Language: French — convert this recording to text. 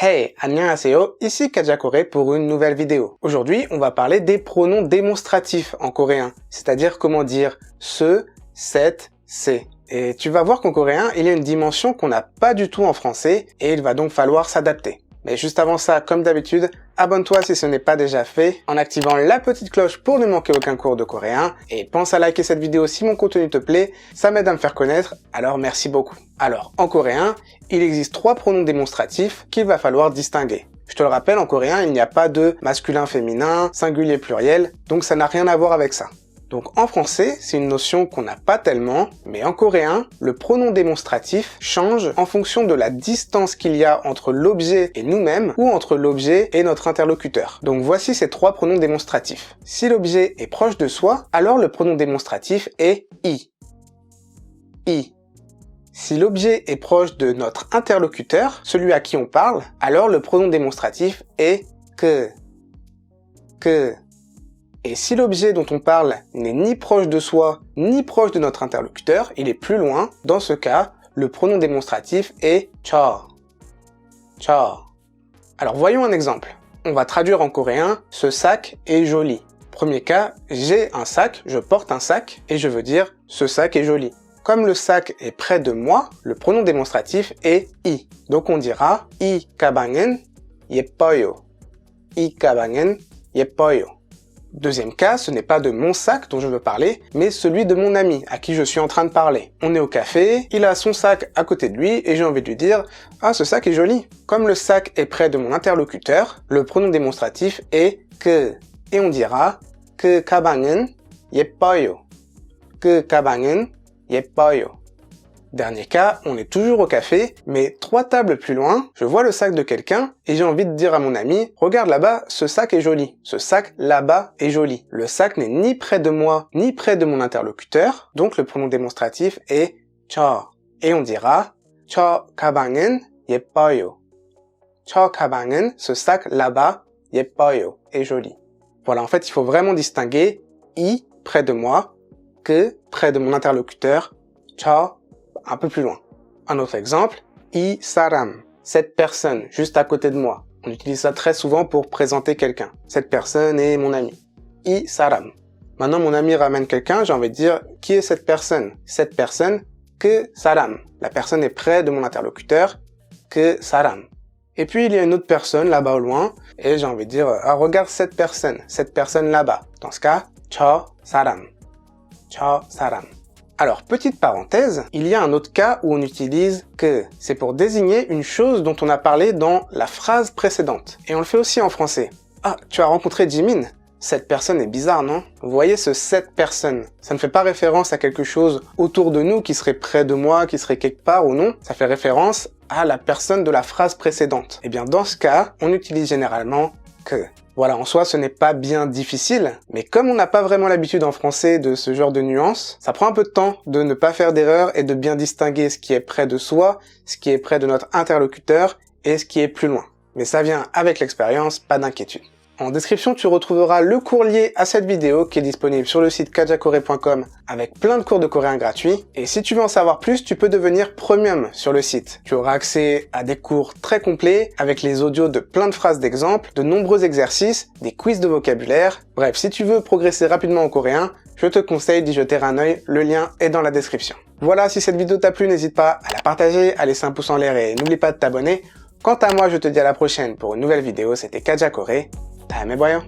Hey, annyeonghaseyo, ici Kaja Corée pour une nouvelle vidéo. Aujourd'hui, on va parler des pronoms démonstratifs en coréen, c'est-à-dire comment dire ce, cette, c'est. Et tu vas voir qu'en coréen, il y a une dimension qu'on n'a pas du tout en français et il va donc falloir s'adapter. Mais juste avant ça, comme d'habitude, abonne-toi si ce n'est pas déjà fait, en activant la petite cloche pour ne manquer aucun cours de coréen, et pense à liker cette vidéo si mon contenu te plaît, ça m'aide à me faire connaître, alors merci beaucoup. Alors, en coréen, il existe 3 pronoms démonstratifs qu'il va falloir distinguer. Je te le rappelle, en coréen, il n'y a pas de masculin, féminin, singulier, pluriel, donc ça n'a rien à voir avec ça. Donc en français, c'est une notion qu'on n'a pas tellement, mais en coréen, le pronom démonstratif change en fonction de la distance qu'il y a entre l'objet et nous-mêmes ou entre l'objet et notre interlocuteur. Donc voici ces 3 pronoms démonstratifs. Si l'objet est proche de soi, alors le pronom démonstratif est i. I. Si l'objet est proche de notre interlocuteur, celui à qui on parle, alors le pronom démonstratif est que. Que. Et si l'objet dont on parle n'est ni proche de soi, ni proche de notre interlocuteur, il est plus loin, dans ce cas, le pronom démonstratif est 저. 저. Alors voyons un exemple. On va traduire en coréen « ce sac est joli ». Premier cas, j'ai un sac, je porte un sac, et je veux dire « ce sac est joli ». Comme le sac est près de moi, le pronom démonstratif est 이. Donc on dira « 이 가방은 예뻐요 ». 이 가방은 예뻐요. Deuxième cas, ce n'est pas de mon sac dont je veux parler, mais celui de mon ami, à qui je suis en train de parler. On est au café, il a son sac à côté de lui, et j'ai envie de lui dire « Ah, ce sac est joli ». Comme le sac est près de mon interlocuteur, le pronom démonstratif est « que ». Et on dira « 그 가방은 예뻐요 ». « 그 가방은 예뻐요 ». Dernier cas, on est toujours au café, mais 3 tables plus loin, je vois le sac de quelqu'un et j'ai envie de dire à mon ami « Regarde là-bas, ce sac est joli. Ce sac là-bas est joli. » Le sac n'est ni près de moi, ni près de mon interlocuteur, donc le pronom démonstratif est « 저 ». Et on dira « 저 가방은 예뻐요 ». « 저 가방은 » ce sac là-bas, 예뻐요, est joli. Voilà, en fait, il faut vraiment distinguer « i » près de moi, « que » près de mon interlocuteur, « 저 » un peu plus loin. Un autre exemple, 이 사람, cette personne, juste à côté de moi. On utilise ça très souvent pour présenter quelqu'un. Cette personne est mon ami. 이 사람. Maintenant, mon ami ramène quelqu'un, j'ai envie de dire, qui est cette personne? Cette personne, 그 사람. La personne est près de mon interlocuteur, 그 사람. Et puis, il y a une autre personne là-bas au loin, et j'ai envie de dire, ah, regarde cette personne là-bas. Dans ce cas, 저 사람. 저 사람. Alors, petite parenthèse, il y a un autre cas où on utilise « que ». C'est pour désigner une chose dont on a parlé dans la phrase précédente. Et on le fait aussi en français. Ah, tu as rencontré Jimin? Cette personne est bizarre, non? Vous voyez ce « cette personne ». Ça ne fait pas référence à quelque chose autour de nous qui serait près de moi, qui serait quelque part ou non. Ça fait référence à la personne de la phrase précédente. Et bien, dans ce cas, on utilise généralement « que ». Voilà, en soi, ce n'est pas bien difficile, mais comme on n'a pas vraiment l'habitude en français de ce genre de nuances, ça prend un peu de temps de ne pas faire d'erreur et de bien distinguer ce qui est près de soi, ce qui est près de notre interlocuteur et ce qui est plus loin. Mais ça vient avec l'expérience, pas d'inquiétude. En description, tu retrouveras le cours lié à cette vidéo qui est disponible sur le site kajakoree.com avec plein de cours de coréen gratuits. Et si tu veux en savoir plus, tu peux devenir premium sur le site. Tu auras accès à des cours très complets avec les audios de plein de phrases d'exemple, de nombreux exercices, des quiz de vocabulaire. Bref, si tu veux progresser rapidement en coréen, je te conseille d'y jeter un œil, le lien est dans la description. Voilà, si cette vidéo t'a plu, n'hésite pas à la partager, à laisser un pouce en l'air et n'oublie pas de t'abonner. Quant à moi, je te dis à la prochaine pour une nouvelle vidéo, c'était Kaja Corée. 다음에 봐요.